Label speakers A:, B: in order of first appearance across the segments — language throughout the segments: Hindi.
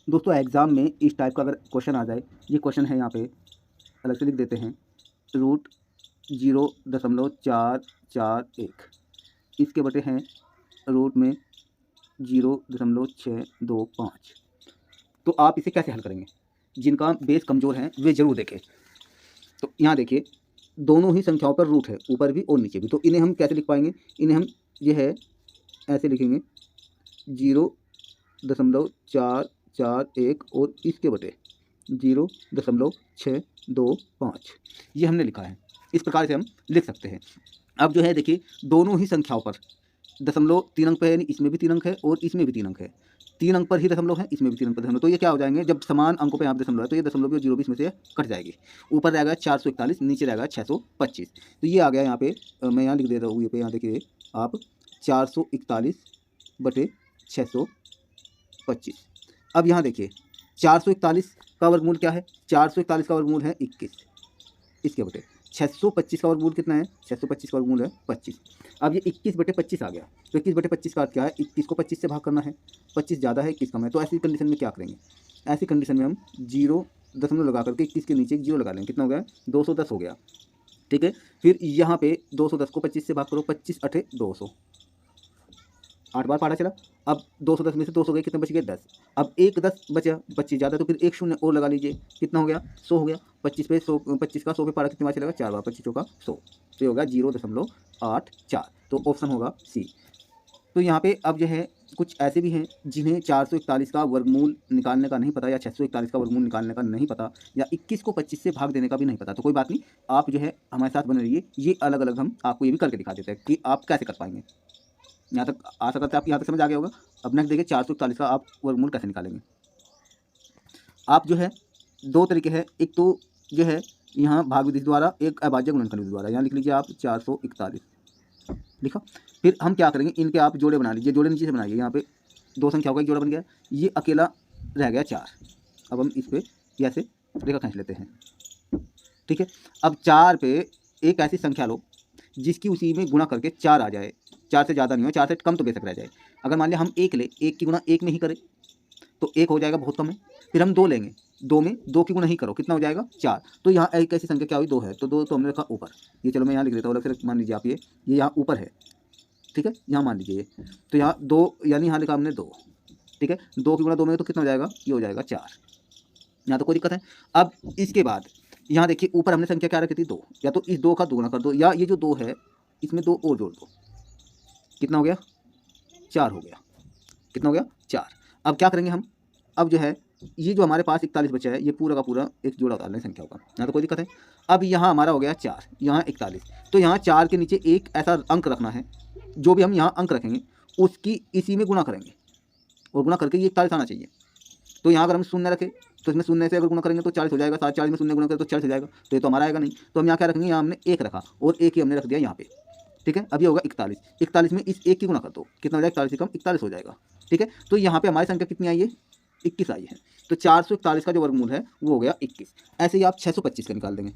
A: दोस्तों एग्ज़ाम में इस टाइप का अगर क्वेश्चन आ जाए, ये क्वेश्चन है यहाँ पे, अलग से लिख देते हैं, रूट 0.441 इसके बटे हैं रूट में 0.625। तो आप इसे कैसे हल करेंगे? जिनका बेस कमज़ोर है वे ज़रूर देखें। तो यहाँ देखिए, दोनों ही संख्याओं पर रूट है, ऊपर भी और नीचे भी। तो इन्हें हम कैसे लिख पाएंगे? इन्हें हम ये है ऐसे लिखेंगे 0.441 और इसके बटे 0.625 ये हमने लिखा है। इस प्रकार से हम लिख सकते हैं। अब जो है देखिए, दोनों ही संख्याओं पर दशमलव 3 अंक पे है, यानी इसमें भी 3 अंक है और इसमें भी 3 अंक है। 3 अंक पर ही दशमलव है, इसमें भी 3 अंक पर दशमलव। तो ये क्या हो जाएंगे, जब समान अंकों पे यहाँ पे दशमलव है तो ये दशमलव भी 0 भी इसमें से कट जाएगी। ऊपर रहेगा 441, नीचे रहेगा 625। तो ये आ गया यहाँ पे, मैं यहाँ लिख देता हूँ, ये पे यहाँ देखिए आप 441 बटे 625। अब यहाँ देखिए 441 का वर्गमूल क्या है? 441 का वर्गमूल है 21, इसके बटे 625 का वर्गमूल कितना है? 625 का वर्गमूल है 25। अब ये 21 बटे 25 आ गया। तो 21 बटे 25 का अर्थ क्या है? 21 को 25 से भाग करना है। 25 ज़्यादा है, 21 कम है। तो ऐसी कंडीशन में क्या करेंगे? ऐसी कंडीशन में हम 0 दशमलव लगा करके 21 के नीचे एक 0 लगा लेंगे। कितना हो गया? 210 हो गया। ठीक है, फिर यहाँ पे 210 को 25 से भाग करो, 25 अठे 200, 8 बार पारा चला। अब 210 में से 200 गए, कितने बच गए? 10। अब एक 10 बचा, 25 ज़्यादा, तो फिर एक शून्य और लगा लीजिए। कितना हो गया? 100 हो गया। 25 पे 100, 25 का 100 पे पारा कितनी बार चलेगा? 4 बार। 25 का 100, तो ये होगा 0.84। तो ऑप्शन होगा सी। तो यहाँ पे अब जो है कुछ ऐसे भी हैं जिन्हें 441 का वर्गमूल निकालने का नहीं पता, या 641 का वर्गमूल निकालने का नहीं पता, या 21 को 25 से भाग देने का भी नहीं पता। तो कोई बात नहीं, आप जो है हमारे साथ बने रहिए। ये अलग अलग हम आपको ये भी करके दिखा देते हैं कि आप कैसे कर पाएंगे। यहाँ तक आशा करते हैं आपको यहाँ तक समझ आ गया होगा। अब नेक्स्ट देखिए 441 का आप वर्गमूल कैसे निकालेंगे। आप जो है दो तरीके हैं, एक तो जो है यहाँ भाग विधि द्वारा, एक अभाज्य गुणनखंड विधि द्वारा। यहाँ लिख लीजिए आप 441 लिखा। फिर हम क्या करेंगे, इनके आप जोड़े बना लीजिए। जोड़े नीचे से बनाइए। यहाँ पे दो संख्याओं का एक जोड़ा बन गया, ये अकेला रह गया 4। अब हम इस पर ऐसे रेखा खींच लेते हैं। ठीक है, अब 4 पे एक ऐसी संख्या लो जिसकी उसी में गुणा करके 4 आ जाए। 4 से ज़्यादा नहीं हो, 4 से कम तो बेशक रह जाए। अगर मान लिया हम 1 ले, 1 की गुणा 1 में ही करें तो 1 हो जाएगा, बहुत कम है। फिर हम 2 लेंगे, 2 में 2 की गुणा ही करो, कितना हो जाएगा? 4। तो यहाँ एक ऐसी संख्या क्या हुई? 2 है, तो 2 तो हमने रखा ऊपर। ये चलो मैं यहाँ लिख देता हूँ अलग से, मान लीजिए आप ये यहाँ ऊपर है। ठीक है, यहाँ मान लीजिए ये, तो यहाँ 2, यानी यहाँ लिखा हमने 2। ठीक है, 2 की गुणा 2 में तो कितना हो जाएगा? ये हो जाएगा 4। यहाँ तो कोई दिक्कत है। अब इसके बाद यहाँ देखिए ऊपर हमने संख्या क्या रखी थी? 2। या तो इस 2 का दोगुना कर दो, या ये जो 2 है इसमें 2 और जोड़ दो। कितना हो गया? 4 हो गया। कितना हो गया? 4। अब क्या करेंगे हम? अब जो है ये जो हमारे पास 41 बचा है, ये पूरा का पूरा एक जोड़ा उतार लें संख्याओं का। यहाँ तो कोई दिक्कत है। अब यहाँ हमारा हो गया 4, यहाँ 41। तो यहाँ 4 के नीचे एक ऐसा अंक रखना है, जो भी हम यहाँ अंक रखेंगे उसकी इसी में गुणा करेंगे, और गुणा करके ये 41 आना चाहिए। तो यहाँ अगर हम शून्य रखें तो इसमें शून्य से अगर गुणा करेंगे तो 40 हो जाएगा। 40 में शून्य गुणा करें तो 40 हो जाएगा। तो ये तो हमारा आएगा नहीं। तो हम यहाँ क्या रखेंगे? यहाँ हमने 1 रखा और 1 ही हमने रख दिया यहाँ पे। ठीक है, अब ये होगा 41। 41 में इस 1 की गुणा कर दो, कितना हो जाएगा? 41 से कम 41 हो जाएगा। ठीक है, तो यहाँ पे हमारी संख्या कितनी आई है? 21 आई है। तो 441 का जो वर्गमूल है वो हो गया 21। ऐसे ही आप 625 का निकाल देंगे।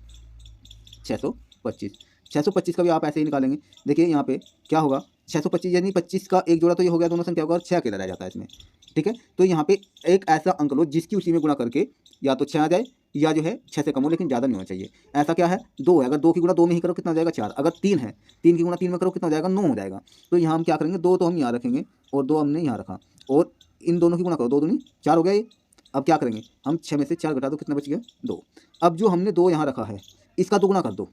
A: 625 का भी आप ऐसे ही निकालेंगे। देखिए यहाँ पे क्या होगा? 625 यानी 25 का एक जोड़ा तो ये हो गया दोनों संख्याओं का, और 6 अकेला रह जाता है इसमें। ठीक है, तो यहाँ पे एक ऐसा अंक लो जिसकी उसी में गुणा करके या तो 6 आ जाए, या जो है 6 से कम हो, लेकिन ज़्यादा नहीं होना चाहिए। ऐसा क्या है? 2 है, अगर 2 की गुणा 2 में ही करो कितना हो जाएगा? 4। अगर 3 है, 3 की गुणा 3 में करो कितना हो जाएगा? 9 हो जाएगा। तो यहाँ हम क्या करेंगे? 2 तो हम यहाँ रखेंगे और 2 हमने यहाँ रखा, और इन दोनों की गुणा करो, 2 दूनी 4 हो गया ये। अब क्या करेंगे हम? 6 में से 4 घटा दो, कितना बच गया? 2। अब जो हमने 2 यहाँ रखा है इसका दोगुना कर दो।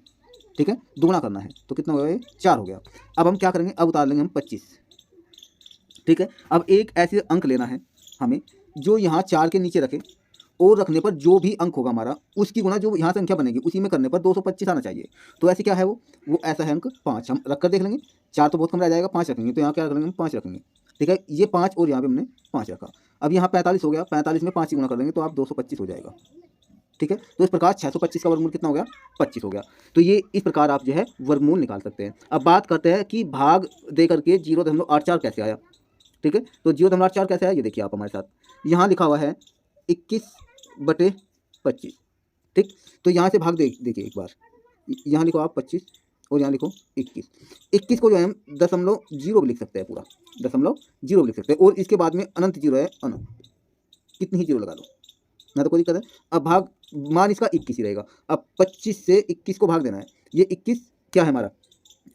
A: ठीक है, दोगुना करना है तो कितना हो गया? 4 हो गया। अब हम क्या करेंगे? अब उतार लेंगे हम 25। ठीक है, अब एक ऐसे अंक लेना है हमें जो यहाँ 4 के नीचे रखे, और रखने पर जो भी अंक होगा हमारा उसकी गुणा जो यहाँ संख्या बनेगी उसी में करने पर 225 आना चाहिए। तो ऐसे क्या है वो ऐसा है अंक 5। हम रख कर देख लेंगे। 4 तो बहुत कम रह जाएगा, 5 रखेंगे। तो यहाँ क्या रखेंगे? हम 5 रखेंगे। ठीक है, ये 5 और यहाँ पे हमने 5 रखा। अब यहाँ 45 हो गया। 45 में 5 की गुणा कर देंगे तो आप 225 हो जाएगा। ठीक है, तो इस प्रकार 625 का वर्गमूल कितना हो गया? 25 हो गया। तो ये इस प्रकार आप जो है वर्गमूल निकाल सकते हैं। अब बात करते हैं कि भाग दे करके 0.84 कैसे आया। ठीक है, तो 0.84 कैसे आया ये देखिए आप हमारे साथ। यहाँ लिखा हुआ है 21 बटे 25। ठीक, तो यहाँ से भाग देखिए एक बार। यहाँ लिखो आप 25 और यहाँ लिखो 21। 21 को जो है हम 0.0 भी लिख सकते हैं, पूरा 0.0 भी लिख सकते हैं, और इसके बाद में अनंत जीरो है, अनंत। कितनी ही जीरो लगा लो, ना तो कोई दिक्कत है। अब भाग, मान इसका 21 ही रहेगा। अब 25 से 21 को भाग देना है। ये 21 क्या है हमारा,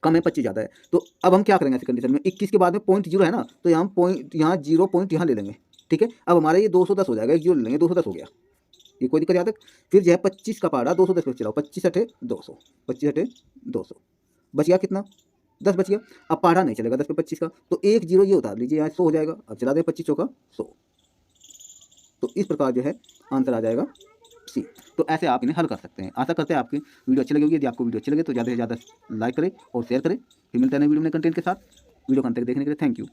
A: कम है, 25 ज़्यादा है। तो अब हम क्या करेंगे ऐसी कंडीशन में, 21 के बाद में पॉइंट जीरो है ना, तो यहाँ पॉइंट, यहाँ जीरो पॉइंट यहाँ ले लेंगे, ठीक है। अब हमारा ये 210 हो जाएगा, एक जीरो ले लेंगे, 210 हो गया, ये कोई दिक्कत यहाँ तक। फिर जो है 25 का पारा 210 पे चलाओ, 25 अठे 200, 25 अठे 200, बच गया कितना, 10 बच गया। अब पारा नहीं चलेगा 10 पे 25 का, तो एक जीरो ये उतार लीजिए, यहाँ 100 हो जाएगा। अब चला दें 25 चौका 100, तो इस प्रकार जो है आंसर आ जाएगा सी। तो ऐसे आप इन्हें हल कर सकते हैं। आशा करते हैं आपकी वीडियो अच्छी लगी होगी। यदि आपको वीडियो अच्छी लगे तो ज़्यादा से ज़्यादा लाइक करें और शेयर करें। फिर मिलते हैं नई वीडियो में कंटेंट के साथ। वीडियो को अंत तक देखने के लिए थैंक यू।